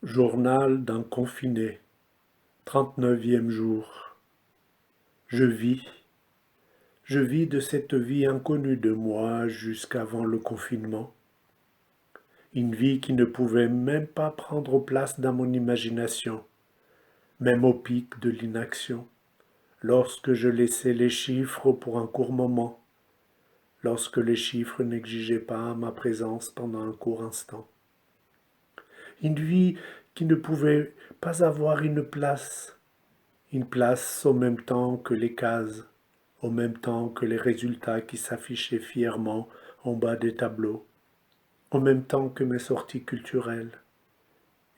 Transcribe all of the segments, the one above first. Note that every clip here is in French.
Journal d'un confiné, 39e jour. Je vis, je vis de cette vie inconnue de moi jusqu'avant le confinement. Une vie qui ne pouvait même pas prendre place dans mon imagination, même au pic de l'inaction, lorsque je laissais les chiffres pour un court moment, lorsque les chiffres n'exigeaient pas ma présence pendant un court instant. Une vie qui ne pouvait pas avoir une place au même temps que les cases, au même temps que les résultats qui s'affichaient fièrement en bas des tableaux, au même temps que mes sorties culturelles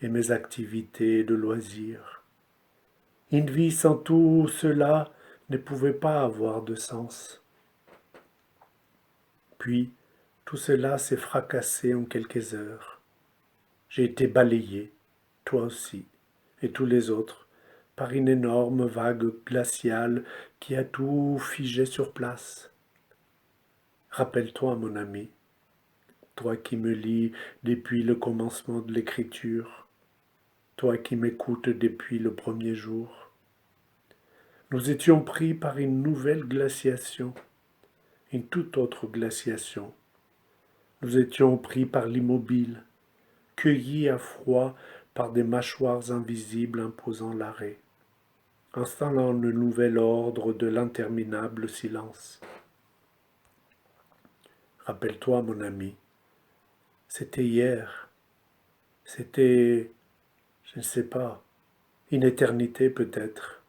et mes activités de loisirs. Une vie sans tout cela ne pouvait pas avoir de sens. Puis, tout cela s'est fracassé en quelques heures. J'ai été balayé, toi aussi, et tous les autres, par une énorme vague glaciale qui a tout figé sur place. Rappelle-toi, mon ami, toi qui me lis depuis le commencement de l'écriture, toi qui m'écoutes depuis le premier jour. Nous étions pris par une nouvelle glaciation, une toute autre glaciation. Nous étions pris par l'immobile, cueillis à froid par des mâchoires invisibles imposant l'arrêt, installant le nouvel ordre de l'interminable silence. Rappelle-toi, mon ami, c'était hier, c'était, je ne sais pas, une éternité peut-être,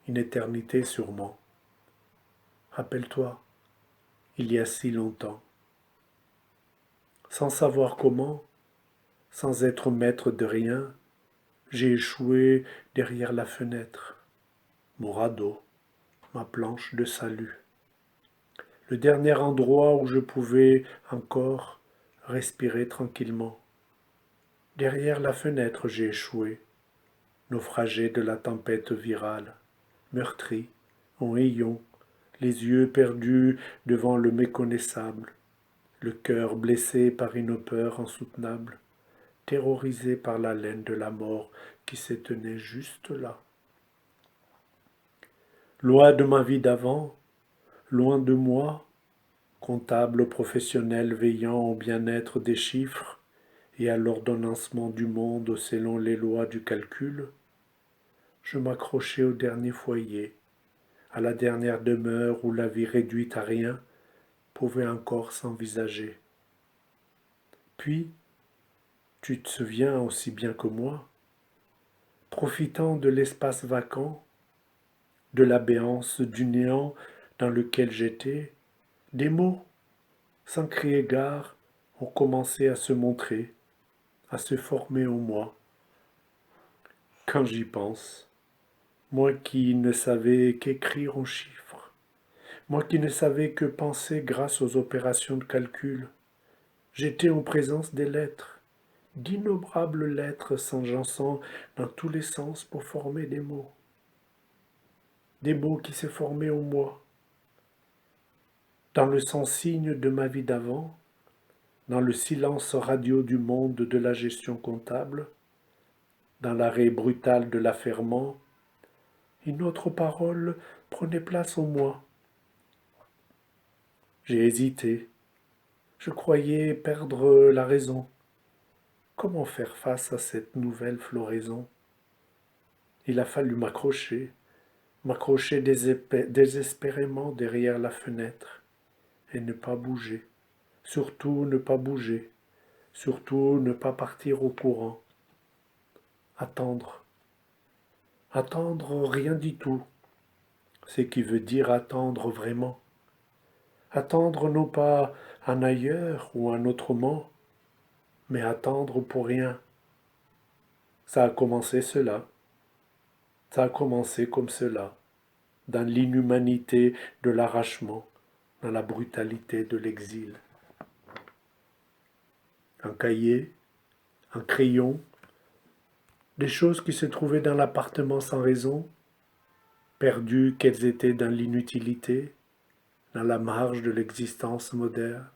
une éternité sûrement. Rappelle-toi, il y a si longtemps. Sans savoir comment, sans être maître de rien, j'ai échoué derrière la fenêtre, mon radeau, ma planche de salut. Le dernier endroit où je pouvais encore respirer tranquillement. Derrière la fenêtre, j'ai échoué, naufragé de la tempête virale, meurtri, en haillons, les yeux perdus devant le méconnaissable, le cœur blessé par une peur insoutenable, terrorisé par l'haleine de la mort qui se tenait juste là. Loin de ma vie d'avant, loin de moi, comptable professionnel veillant au bien-être des chiffres et à l'ordonnancement du monde selon les lois du calcul, je m'accrochais au dernier foyer, à la dernière demeure où la vie réduite à rien pouvait encore s'envisager. Puis, tu te souviens aussi bien que moi, profitant de l'espace vacant, de la béance du néant dans lequel j'étais, des mots, sans crier gare, ont commencé à se montrer, à se former en moi. Quand j'y pense, moi qui ne savais qu'écrire en chiffres, moi qui ne savais que penser grâce aux opérations de calcul, j'étais en présence des lettres, d'innombrables lettres s'enjonçant dans tous les sens pour former des mots qui se formaient en moi, dans le sans-signe de ma vie d'avant, dans le silence radio du monde de la gestion comptable, dans l'arrêt brutal de l'affairement, une autre parole prenait place en moi. J'ai hésité, je croyais perdre la raison. Comment faire face à cette nouvelle floraison? Il a fallu m'accrocher désespérément derrière la fenêtre et ne pas bouger. Surtout ne pas bouger, surtout ne pas partir au courant. Attendre, attendre rien du tout, ce qui veut dire attendre vraiment. Attendre non pas un ailleurs ou un autrement, mais attendre pour rien. Ça a commencé cela, ça a commencé comme cela, dans l'inhumanité de l'arrachement, dans la brutalité de l'exil. Un cahier, un crayon, des choses qui se trouvaient dans l'appartement sans raison, perdues qu'elles étaient dans l'inutilité, dans la marge de l'existence moderne.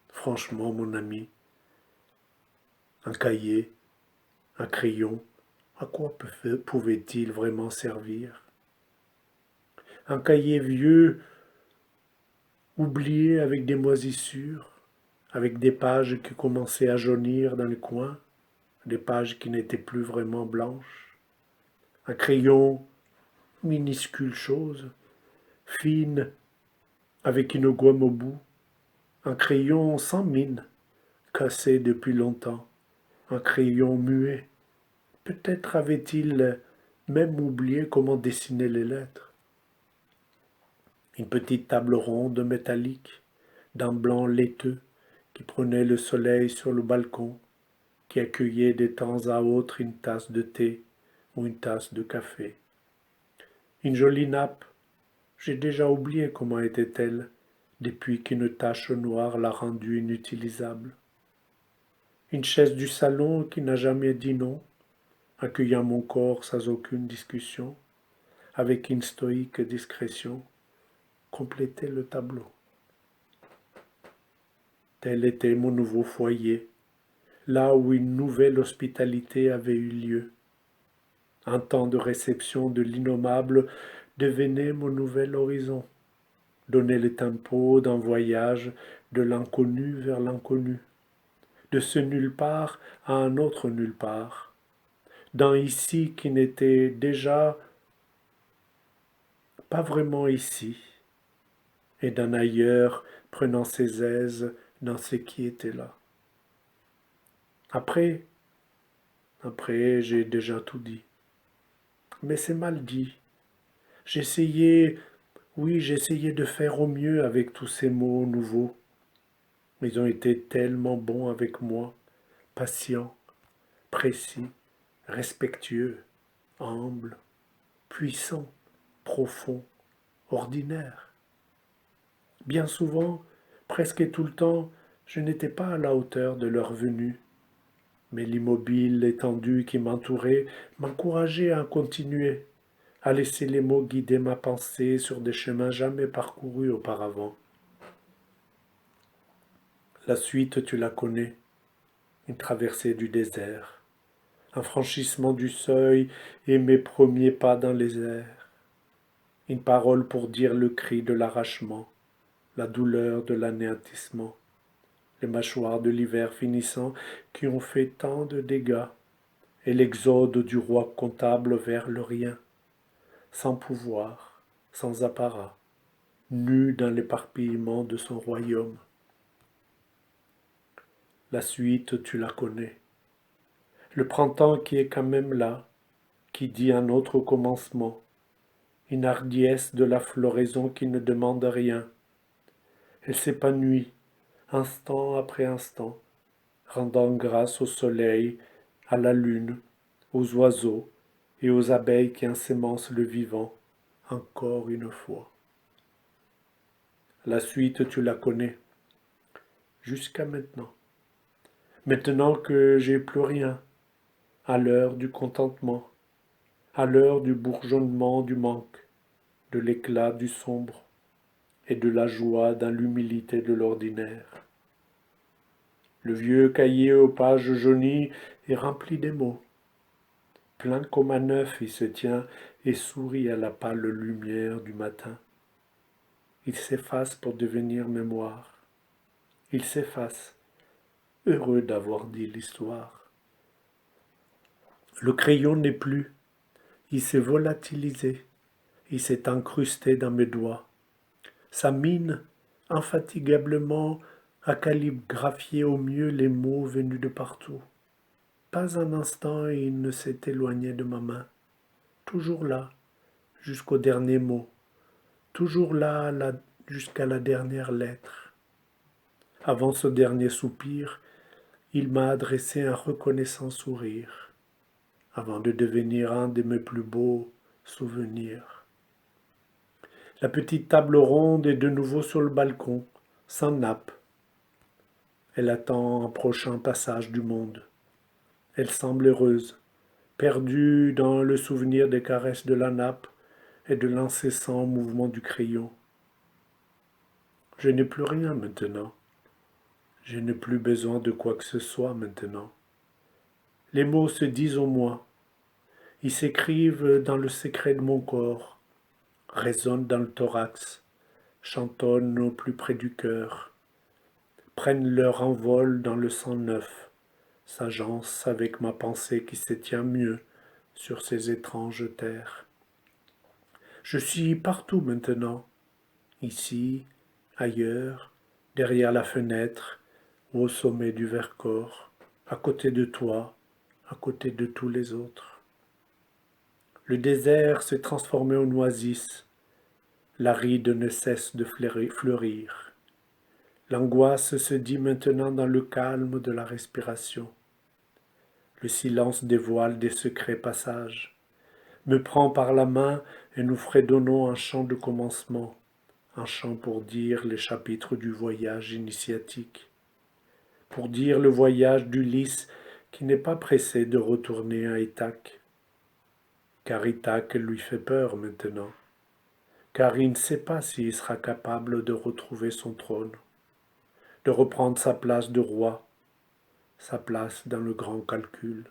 Franchement, mon ami, un cahier, Un crayon, à quoi pouvait-il vraiment servir? Un cahier vieux, oublié avec des moisissures, avec des pages qui commençaient à jaunir dans les coins, des pages qui n'étaient plus vraiment blanches. Un crayon, minuscule chose, fine, avec une gomme au bout. Un crayon sans mine, cassé depuis longtemps. Un crayon muet. Peut-être avait-il même oublié comment dessiner les lettres. Une petite table ronde métallique, d'un blanc laiteux, qui prenait le soleil sur le balcon, qui accueillait de temps à autre une tasse de thé ou une tasse de café. Une jolie nappe, j'ai déjà oublié comment était-elle, depuis qu'une tache noire l'a rendue inutilisable. Une chaise du salon qui n'a jamais dit non, accueillant mon corps sans aucune discussion, avec une stoïque discrétion, complétait le tableau. Tel était mon nouveau foyer, là où une nouvelle hospitalité avait eu lieu. Un temps de réception de l'innommable devenait mon nouvel horizon, donnait le tempo d'un voyage de l'inconnu vers l'inconnu, de ce nulle part à un autre nulle part, d'un ici qui n'était déjà pas vraiment ici, et d'un ailleurs prenant ses aises dans ce qui était là. Après, j'ai déjà tout dit. Mais c'est mal dit. J'essayais, oui, j'essayais de faire au mieux avec tous ces mots nouveaux. Ils ont été tellement bons avec moi, patients, précis, respectueux, humbles, puissants, profonds, ordinaires. Bien souvent, presque tout le temps, je n'étais pas à la hauteur de leur venue, mais l'immobile étendue qui m'entourait m'encourageait à continuer, à laisser les mots guider ma pensée sur des chemins jamais parcourus auparavant. La suite, tu la connais, une traversée du désert, un franchissement du seuil et mes premiers pas dans les airs, une parole pour dire le cri de l'arrachement, la douleur de l'anéantissement, les mâchoires de l'hiver finissant qui ont fait tant de dégâts, et l'exode du roi comptable vers le rien, sans pouvoir, sans apparat, nu dans l'éparpillement de son royaume. La suite, tu la connais. Le printemps qui est quand même là, qui dit un autre commencement, une hardiesse de la floraison qui ne demande rien. Elle s'épanouit, instant après instant, rendant grâce au soleil, à la lune, aux oiseaux et aux abeilles qui ensemencent le vivant, encore une fois. La suite, tu la connais, jusqu'à maintenant. Maintenant que j'ai plus rien, à l'heure du contentement, à l'heure du bourgeonnement du manque, de l'éclat du sombre et de la joie dans l'humilité de l'ordinaire. Le vieux cahier aux pages jaunies est rempli des mots. Plein comme un œuf, il se tient et sourit à la pâle lumière du matin. Il s'efface pour devenir mémoire. Il s'efface, heureux d'avoir dit l'histoire. Le crayon n'est plus, il s'est volatilisé, il s'est incrusté dans mes doigts. Sa mine, infatigablement, a calligraphié au mieux les mots venus de partout. Pas un instant il ne s'est éloigné de ma main. Toujours là, jusqu'au dernier mot. Toujours là, jusqu'à la dernière lettre. Avant ce dernier soupir, il m'a adressé un reconnaissant sourire, avant de devenir un de mes plus beaux souvenirs. La petite table ronde est de nouveau sur le balcon, sans nappe. Elle attend un prochain passage du monde. Elle semble heureuse, perdue dans le souvenir des caresses de la nappe et de l'incessant mouvement du crayon. Je n'ai plus rien maintenant. Je n'ai plus besoin de quoi que ce soit maintenant. Les mots se disent au moi, ils s'écrivent dans le secret de mon corps, résonnent dans le thorax, chantonnent au plus près du cœur, prennent leur envol dans le sang neuf, s'agencent avec ma pensée qui se tient mieux sur ces étranges terres. Je suis partout maintenant, ici, ailleurs, derrière la fenêtre, ou au sommet du Vercors, à côté de toi, à côté de tous les autres. Le désert s'est transformé en oasis, l'aride ne cesse de fleurir. L'angoisse se dit maintenant dans le calme de la respiration. Le silence dévoile des secrets passages, me prend par la main et nous fredonnons un chant de commencement, un chant pour dire les chapitres du voyage initiatique, pour dire le voyage d'Ulysse qui n'est pas pressé de retourner à Ithaque, car Ithaque lui fait peur maintenant, car il ne sait pas s'il sera capable de retrouver son trône, de reprendre sa place de roi, sa place dans le grand calcul.